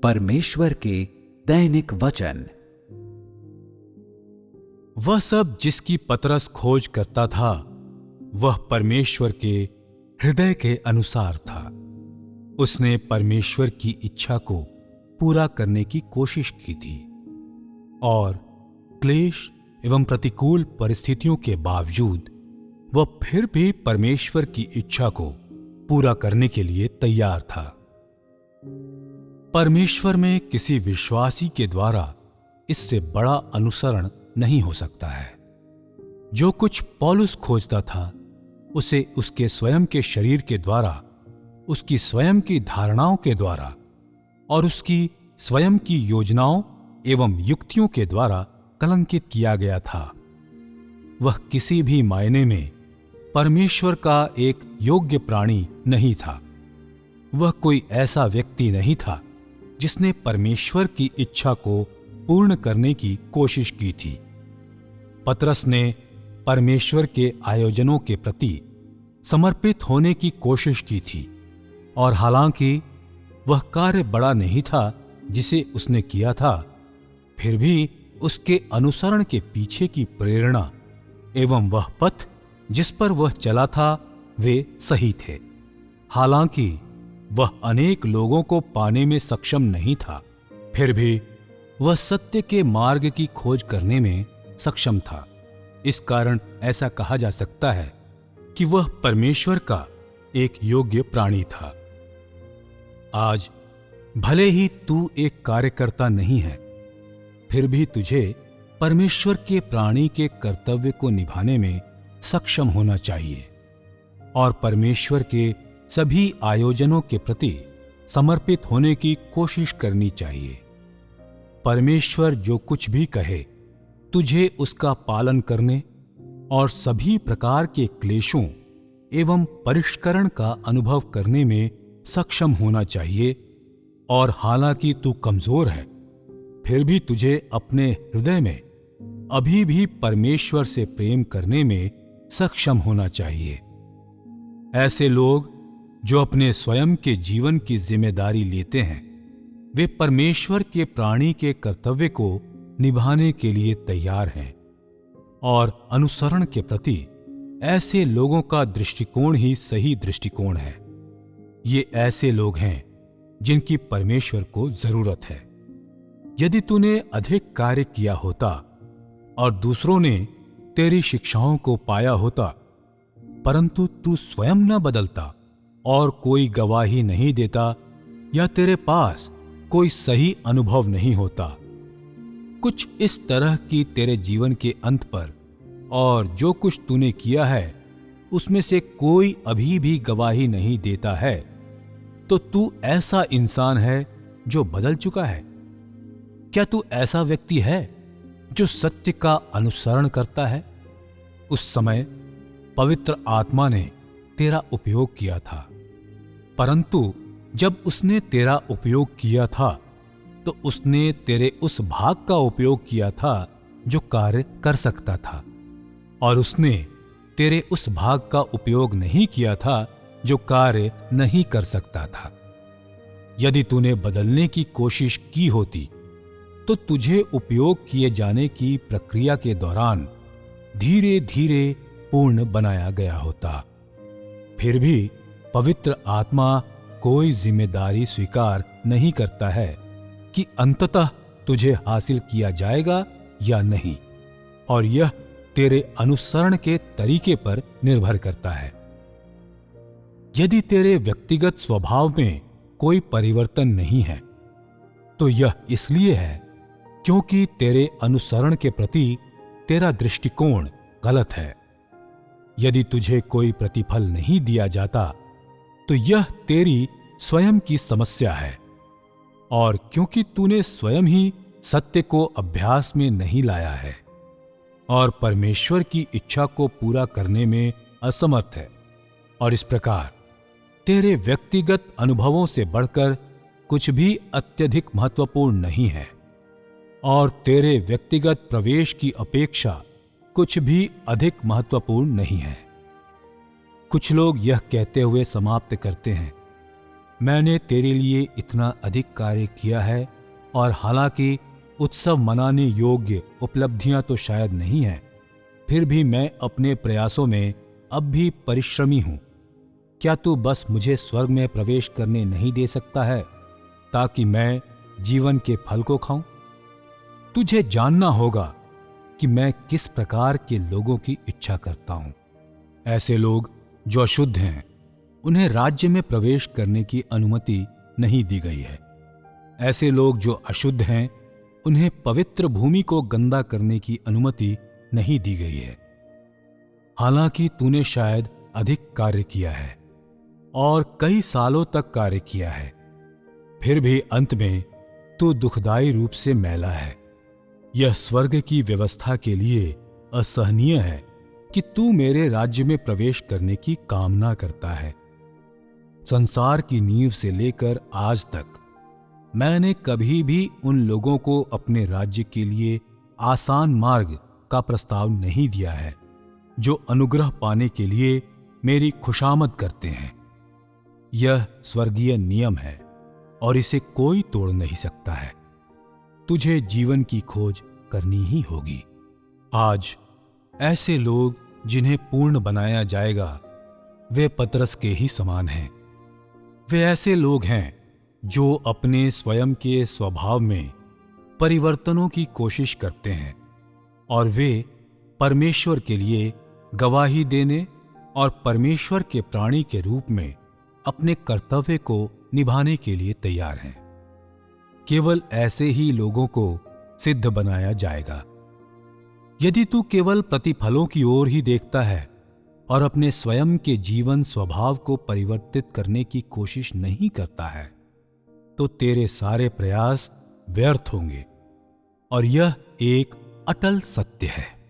परमेश्वर के दैनिक वचन। वह सब जिसकी पतरस खोज करता था वह परमेश्वर के हृदय के अनुसार था। उसने परमेश्वर की इच्छा को पूरा करने की कोशिश की थी और क्लेश एवं प्रतिकूल परिस्थितियों के बावजूद वह फिर भी परमेश्वर की इच्छा को पूरा करने के लिए तैयार था। परमेश्वर में किसी विश्वासी के द्वारा इससे बड़ा अनुसरण नहीं हो सकता है। जो कुछ पौलुस खोजता था उसे उसके स्वयं के शरीर के द्वारा, उसकी स्वयं की धारणाओं के द्वारा और उसकी स्वयं की योजनाओं एवं युक्तियों के द्वारा कलंकित किया गया था। वह किसी भी मायने में परमेश्वर का एक योग्य प्राणी नहीं था। वह कोई ऐसा व्यक्ति नहीं था जिसने परमेश्वर की इच्छा को पूर्ण करने की कोशिश की थी। पतरस ने परमेश्वर के आयोजनों के प्रति समर्पित होने की कोशिश की थी और हालांकि वह कार्य बड़ा नहीं था जिसे उसने किया था, फिर भी उसके अनुसरण के पीछे की प्रेरणा एवं वह पथ जिस पर वह चला था वे सही थे। हालांकि वह अनेक लोगों को पाने में सक्षम नहीं था, फिर भी वह सत्य के मार्ग की खोज करने में सक्षम था। इस कारण ऐसा कहा जा सकता है कि वह परमेश्वर का एक योग्य प्राणी था। आज भले ही तू एक कार्यकर्ता नहीं है, फिर भी तुझे परमेश्वर के प्राणी के कर्तव्य को निभाने में सक्षम होना चाहिए और परमेश्वर के सभी आयोजनों के प्रति समर्पित होने की कोशिश करनी चाहिए। परमेश्वर जो कुछ भी कहे तुझे उसका पालन करने और सभी प्रकार के क्लेशों एवं परिष्करण का अनुभव करने में सक्षम होना चाहिए। और हालांकि तू कमजोर है, फिर भी तुझे अपने हृदय में अभी भी परमेश्वर से प्रेम करने में सक्षम होना चाहिए। ऐसे लोग जो अपने स्वयं के जीवन की जिम्मेदारी लेते हैं, वे परमेश्वर के प्राणी के कर्तव्य को निभाने के लिए तैयार हैं और अनुसरण के प्रति ऐसे लोगों का दृष्टिकोण ही सही दृष्टिकोण है। ये ऐसे लोग हैं जिनकी परमेश्वर को जरूरत है। यदि तूने अधिक कार्य किया होता और दूसरों ने तेरी शिक्षाओं को पाया होता, परंतु तू स्वयं न बदलता और कोई गवाही नहीं देता या तेरे पास कोई सही अनुभव नहीं होता, कुछ इस तरह की तेरे जीवन के अंत पर और जो कुछ तूने किया है उसमें से कोई अभी भी गवाही नहीं देता है, तो तू ऐसा इंसान है जो बदल चुका है। क्या तू ऐसा व्यक्ति है जो सत्य का अनुसरण करता है? उस समय पवित्र आत्मा ने तेरा उपयोग किया था, परंतु जब उसने तेरा उपयोग किया था तो उसने तेरे उस भाग का उपयोग किया था जो कार्य कर सकता था, और उसने तेरे उस भाग का उपयोग नहीं किया था जो कार्य नहीं कर सकता था। यदि तूने बदलने की कोशिश की होती तो तुझे उपयोग किए जाने की प्रक्रिया के दौरान धीरे धीरे पूर्ण बनाया गया होता। फिर भी पवित्र आत्मा कोई जिम्मेदारी स्वीकार नहीं करता है कि अंततः तुझे हासिल किया जाएगा या नहीं, और यह तेरे अनुसरण के तरीके पर निर्भर करता है। यदि तेरे व्यक्तिगत स्वभाव में कोई परिवर्तन नहीं है तो यह इसलिए है क्योंकि तेरे अनुसरण के प्रति तेरा दृष्टिकोण गलत है। यदि तुझे कोई प्रतिफल नहीं दिया जाता तो यह तेरी स्वयं की समस्या है, और क्योंकि तूने स्वयं ही सत्य को अभ्यास में नहीं लाया है और परमेश्वर की इच्छा को पूरा करने में असमर्थ है, और इस प्रकार तेरे व्यक्तिगत अनुभवों से बढ़कर कुछ भी अत्यधिक महत्वपूर्ण नहीं है और तेरे व्यक्तिगत प्रवेश की अपेक्षा कुछ भी अधिक महत्वपूर्ण नहीं है। कुछ लोग यह कहते हुए समाप्त करते हैं मैंने तेरे लिए इतना अधिक कार्य किया है, और हालांकि उत्सव मनाने योग्य उपलब्धियां तो शायद नहीं हैं, फिर भी मैं अपने प्रयासों में अब भी परिश्रमी हूं। क्या तू बस मुझे स्वर्ग में प्रवेश करने नहीं दे सकता है, ताकि मैं जीवन के फल को खाऊं? तुझे जानना होगा कि मैं किस प्रकार के लोगों की इच्छा करता हूं। ऐसे लोग जो अशुद्ध हैं, उन्हें राज्य में प्रवेश करने की अनुमति नहीं दी गई है। ऐसे लोग जो अशुद्ध हैं, उन्हें पवित्र भूमि को गंदा करने की अनुमति नहीं दी गई है। हालांकि तूने शायद अधिक कार्य किया है और कई सालों तक कार्य किया है, फिर भी अंत में तू दुखदाई रूप से मैला है। यह स्वर्ग की व्यवस्था के लिए असहनीय है कि तू मेरे राज्य में प्रवेश करने की कामना करता है। संसार की नींव से लेकर आज तक मैंने कभी भी उन लोगों को अपने राज्य के लिए आसान मार्ग का प्रस्ताव नहीं दिया है जो अनुग्रह पाने के लिए मेरी खुशामद करते हैं। यह स्वर्गीय नियम है और इसे कोई तोड़ नहीं सकता है। तुझे जीवन की खोज करनी ही होगी। आज ऐसे लोग जिन्हें पूर्ण बनाया जाएगा, वे पतरस के ही समान हैं। वे ऐसे लोग हैं जो अपने स्वयं के स्वभाव में परिवर्तनों की कोशिश करते हैं, और वे परमेश्वर के लिए गवाही देने और परमेश्वर के प्राणी के रूप में अपने कर्तव्य को निभाने के लिए तैयार हैं। केवल ऐसे ही लोगों को सिद्ध बनाया जाएगा। यदि तू केवल प्रतिफलों की ओर ही देखता है और अपने स्वयं के जीवन स्वभाव को परिवर्तित करने की कोशिश नहीं करता है, तो तेरे सारे प्रयास व्यर्थ होंगे, और यह एक अटल सत्य है।